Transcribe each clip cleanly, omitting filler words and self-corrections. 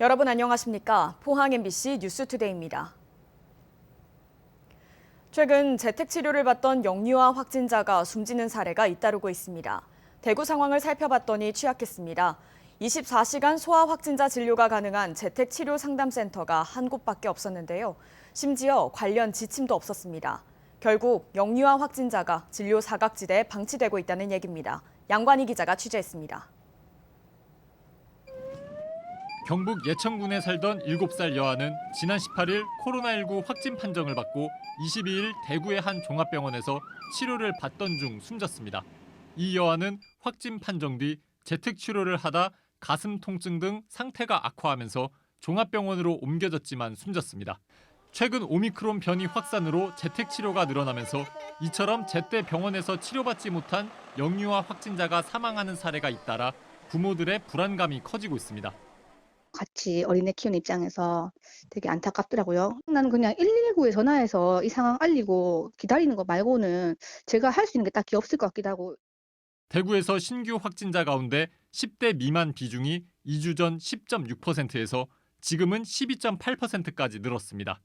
여러분 안녕하십니까? 포항 MBC 뉴스투데이입니다. 최근 재택치료를 받던 영유아 확진자가 숨지는 사례가 잇따르고 있습니다. 대구 상황을 살펴봤더니 취약했습니다. 24시간 소아 확진자 진료가 가능한 재택치료 상담센터가 한 곳밖에 없었는데요. 심지어 관련 지침도 없었습니다. 결국 영유아 확진자가 진료 사각지대에 방치되고 있다는 얘기입니다. 양관희 기자가 취재했습니다. 경북 예천군에 살던 7살 여아는 지난 18일 코로나19 확진 판정을 받고 22일 대구의 한 종합병원에서 치료를 받던 중 숨졌습니다. 이 여아는 확진 판정 뒤 재택치료를 하다 가슴 통증 등 상태가 악화하면서 종합병원으로 옮겨졌지만 숨졌습니다. 최근 오미크론 변이 확산으로 재택치료가 늘어나면서 이처럼 제때 병원에서 치료받지 못한 영유아 확진자가 사망하는 사례가 잇따라 부모들의 불안감이 커지고 있습니다. 같이 어린애 키우는 입장에서 되게 안타깝더라고요. 나는 그냥 119에 전화해서 이 상황 알리고 기다리는 거 말고는 제가 할 수 있는 게 딱히 없을 것 같기도 하고. 대구에서 신규 확진자 가운데 10대 미만 비중이 2주 전 10.6%에서 지금은 12.8%까지 늘었습니다.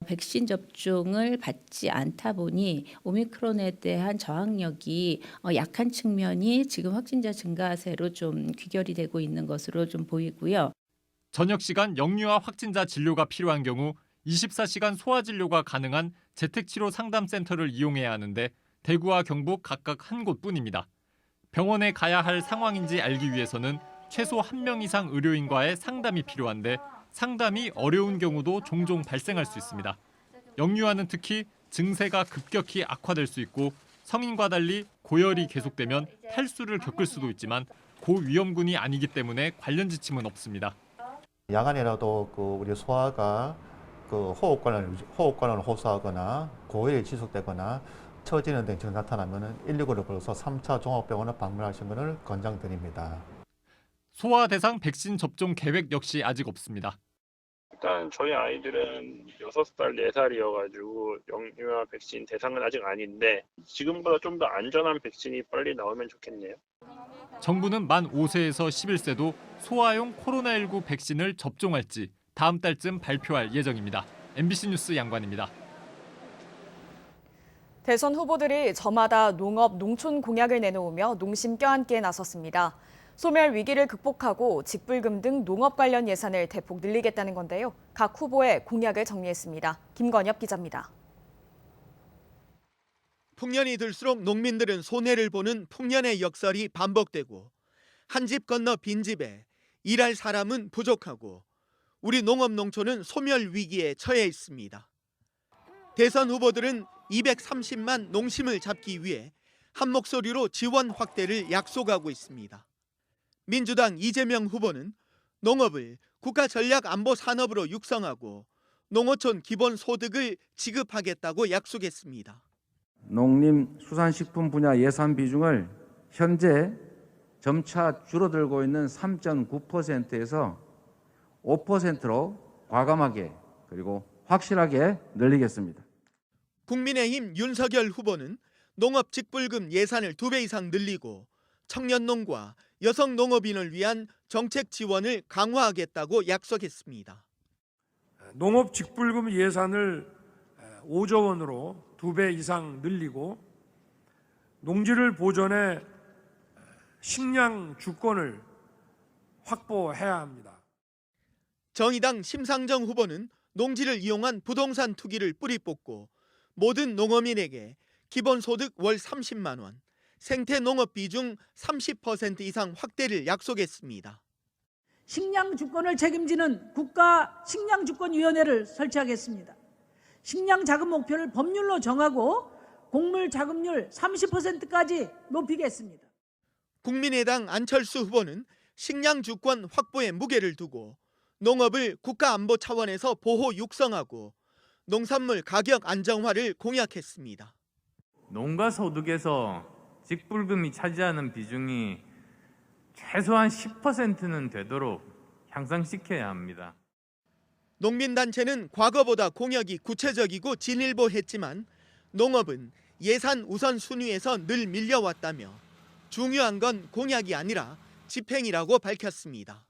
백신 접종을 받지 않다 보니 오미크론에 대한 저항력이 약한 측면이 지금 확진자 증가세로 좀 귀결이 되고 있는 것으로 좀 보이고요. 저녁 시간 영유아 확진자 진료가 필요한 경우 24시간 소아 진료가 가능한 재택치료 상담센터를 이용해야 하는데 대구와 경북 각각 한 곳뿐입니다. 병원에 가야 할 상황인지 알기 위해서는 최소 1명 이상 의료인과의 상담이 필요한데 상담이 어려운 경우도 종종 발생할 수 있습니다. 영유아는 특히 증세가 급격히 악화될 수 있고 성인과 달리 고열이 계속되면 탈수를 겪을 수도 있지만 고위험군이 아니기 때문에 관련 지침은 없습니다. 야간이라도 우리 소아가 호흡곤란을 호소하거나 고열이 지속되거나 처지는 등 증상 나타나면 119를 불러서 3차 종합병원을 방문하시는 것을 권장드립니다. 소아 대상 백신 접종 계획 역시 아직 없습니다. 일단 저희 아이들은 6살, 4살이어가지고 영유아 백신 대상은 아직 아닌데 지금보다 좀 더 안전한 백신이 빨리 나오면 좋겠네요. 정부는 만 5세에서 11세도 소아용 코로나19 백신을 접종할지 다음 달쯤 발표할 예정입니다. MBC 뉴스 양관입니다. 대선 후보들이 저마다 농업, 농촌 공약을 내놓으며 농심 껴안기에 나섰습니다. 소멸 위기를 극복하고 직불금 등 농업 관련 예산을 대폭 늘리겠다는 건데요. 각 후보의 공약을 정리했습니다. 김건엽 기자입니다. 풍년이 들수록 농민들은 손해를 보는 풍년의 역설이 반복되고 한 집 건너 빈집에 일할 사람은 부족하고 우리 농업 농촌은 소멸 위기에 처해 있습니다. 대선 후보들은 230만 농심을 잡기 위해 한 목소리로 지원 확대를 약속하고 있습니다. 민주당 이재명 후보는 농업을 국가전략안보산업으로 육성하고 농어촌 기본소득을 지급하겠다고 약속했습니다. 농림수산식품 분야 예산 비중을 현재 점차 줄어들고 있는 3.9%에서 5%로 과감하게 그리고 확실하게 늘리겠습니다. 국민의힘 윤석열 후보는 농업 직불금 예산을 2배 이상 늘리고 청년농과 여성농업인을 위한 정책 지원을 강화하겠다고 약속했습니다. 농업 직불금 예산을 5조 원으로 2배 이상 늘리고 농지를 보존해 식량 주권을 확보해야 합니다. 정의당 심상정 후보는 농지를 이용한 부동산 투기를 뿌리 뽑고 모든 농어민에게 기본소득 월 30만 원, 생태농업 비중 30% 이상 확대를 약속했습니다. 식량 주권을 책임지는 국가식량주권위원회를 설치하겠습니다. 식량 자금 목표를 법률로 정하고 곡물 자금률 30%까지 높이겠습니다. 국민의당 안철수 후보는 식량 주권 확보에 무게를 두고 농업을 국가안보 차원에서 보호 육성하고 농산물 가격 안정화를 공약했습니다. 농가 소득에서 직불금이 차지하는 비중이 최소한 10%는 되도록 향상시켜야 합니다. 농민단체는 과거보다 공약이 구체적이고 진일보했지만 농업은 예산 우선순위에서 늘 밀려왔다며 중요한 건 공약이 아니라 집행이라고 밝혔습니다.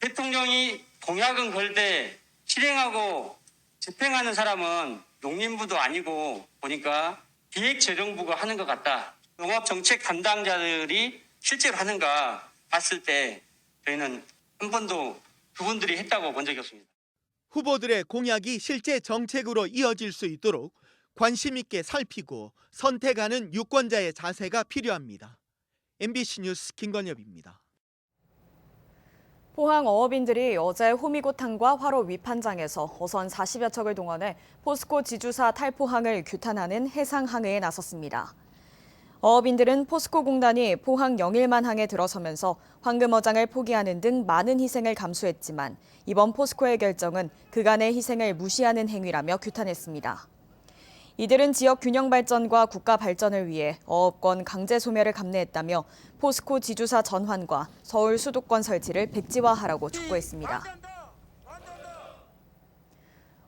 대통령이 공약은 걸되 실행하고 집행하는 사람은 농림부도 아니고 보니까 기획재정부가 하는 것 같다. 농업정책 담당자들이 실제로 하는가 봤을 때 저희는 한 번도 그분들이 했다고 본 적이 없습니다. 후보들의 공약이 실제 정책으로 이어질 수 있도록 관심 있게 살피고 선택하는 유권자의 자세가 필요합니다. MBC 뉴스 김건엽입니다. 포항 어업인들이 어제 호미곶항과 화로 위판장에서 어선 40여 척을 동원해 포스코 지주사 탈포항을 규탄하는 해상항해에 나섰습니다. 어업인들은 포스코 공단이 포항 영일만항에 들어서면서 황금어장을 포기하는 등 많은 희생을 감수했지만 이번 포스코의 결정은 그간의 희생을 무시하는 행위라며 규탄했습니다. 이들은 지역 균형 발전과 국가 발전을 위해 어업권 강제 소멸을 감내했다며 포스코 지주사 전환과 서울 수도권 설치를 백지화하라고 촉구했습니다.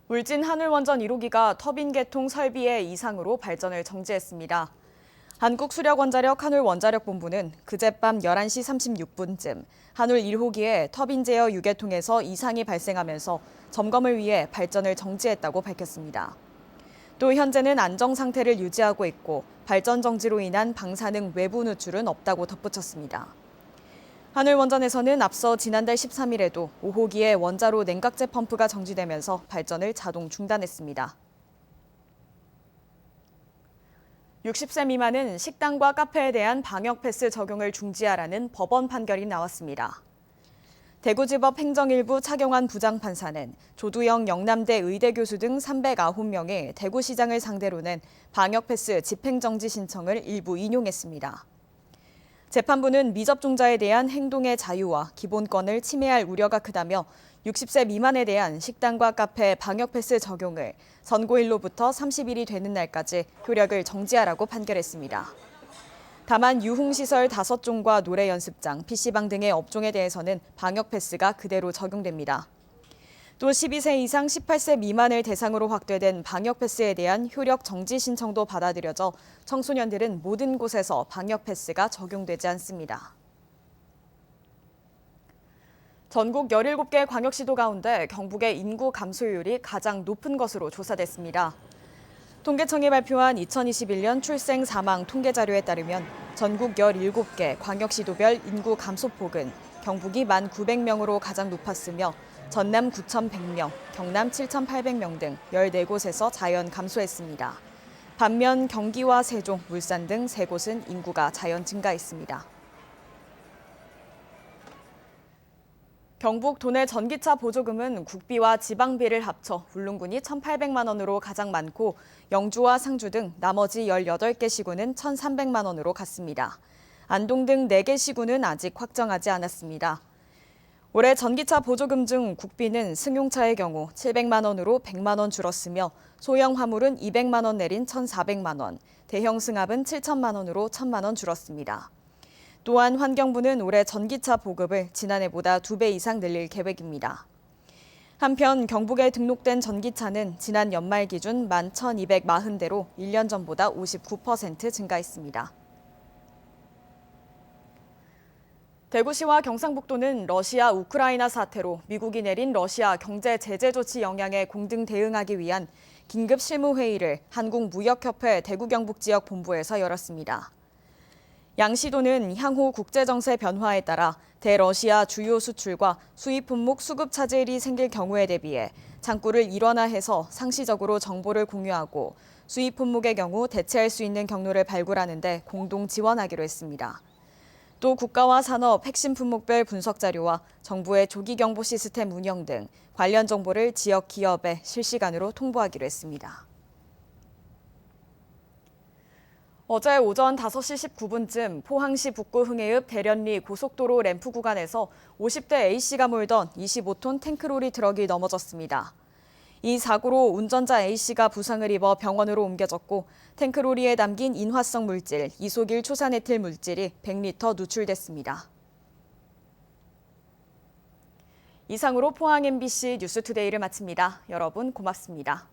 울진 한울원전 1호기가 터빈 개통 설비의 이상으로 발전을 정지했습니다. 한국수력원자력 한울원자력본부는 그젯밤 11시 36분쯤 한울 1호기에 터빈 제어 유계통에서 이상이 발생하면서 점검을 위해 발전을 정지했다고 밝혔습니다. 또 현재는 안정 상태를 유지하고 있고 발전 정지로 인한 방사능 외부 누출은 없다고 덧붙였습니다. 한울원전에서는 앞서 지난달 13일에도 5호기에 원자로 냉각제 펌프가 정지되면서 발전을 자동 중단했습니다. 60세 미만은 식당과 카페에 대한 방역 패스 적용을 중지하라는 법원 판결이 나왔습니다. 대구지법 행정일부 차경환 부장판사는 조두영 영남대 의대 교수 등 309명이 대구시장을 상대로 낸 방역 패스 집행정지 신청을 일부 인용했습니다. 재판부는 미접종자에 대한 행동의 자유와 기본권을 침해할 우려가 크다며 60세 미만에 대한 식당과 카페 방역 패스 적용을 선고일로부터 30일이 되는 날까지 효력을 정지하라고 판결했습니다. 다만 유흥시설 5종과 노래 연습장, PC방 등의 업종에 대해서는 방역 패스가 그대로 적용됩니다. 또 12세 이상 18세 미만을 대상으로 확대된 방역 패스에 대한 효력 정지 신청도 받아들여져 청소년들은 모든 곳에서 방역 패스가 적용되지 않습니다. 전국 17개 광역시도 가운데 경북의 인구 감소율이 가장 높은 것으로 조사됐습니다. 통계청이 발표한 2021년 출생 사망 통계 자료에 따르면 전국 17개 광역시도별 인구 감소폭은 경북이 1,900명으로 가장 높았으며 전남 9,100명, 경남 7,800명 등 14곳에서 자연 감소했습니다. 반면 경기와 세종, 울산 등 3곳은 인구가 자연 증가했습니다. 경북 도내 전기차 보조금은 국비와 지방비를 합쳐 울릉군이 1,800만 원으로 가장 많고 영주와 상주 등 나머지 18개 시군은 1,300만 원으로 갔습니다. 안동 등 4개 시군은 아직 확정하지 않았습니다. 올해 전기차 보조금 중 국비는 승용차의 경우 700만 원으로 100만 원 줄었으며 소형 화물은 200만 원 내린 1,400만 원, 대형 승합은 7천만 원으로 1,000만 원 줄었습니다. 또한 환경부는 올해 전기차 보급을 지난해보다 2배 이상 늘릴 계획입니다. 한편 경북에 등록된 전기차는 지난 연말 기준 11,240대로 1년 전보다 59% 증가했습니다. 대구시와 경상북도는 러시아 우크라이나 사태로 미국이 내린 러시아 경제 제재 조치 영향에 공등 대응하기 위한 긴급 실무회의를 한국무역협회 대구경북지역본부에서 열었습니다. 양 시도는 향후 국제정세 변화에 따라 대러시아 주요 수출과 수입 품목 수급 차질이 생길 경우에 대비해 창구를 일원화해서 상시적으로 정보를 공유하고 수입 품목의 경우 대체할 수 있는 경로를 발굴하는 데 공동 지원하기로 했습니다. 또 국가와 산업 핵심 품목별 분석 자료와 정부의 조기 경보 시스템 운영 등 관련 정보를 지역 기업에 실시간으로 통보하기로 했습니다. 어제 오전 5시 19분쯤 포항시 북구 흥해읍 대련리 고속도로 램프 구간에서 50대 A씨가 몰던 25톤 탱크로리 트럭이 넘어졌습니다. 이 사고로 운전자 A씨가 부상을 입어 병원으로 옮겨졌고 탱크로리에 담긴 인화성 물질, 이소길 초산에틸 물질이 100리터 누출됐습니다. 이상으로 포항 MBC 뉴스투데이를 마칩니다. 여러분 고맙습니다.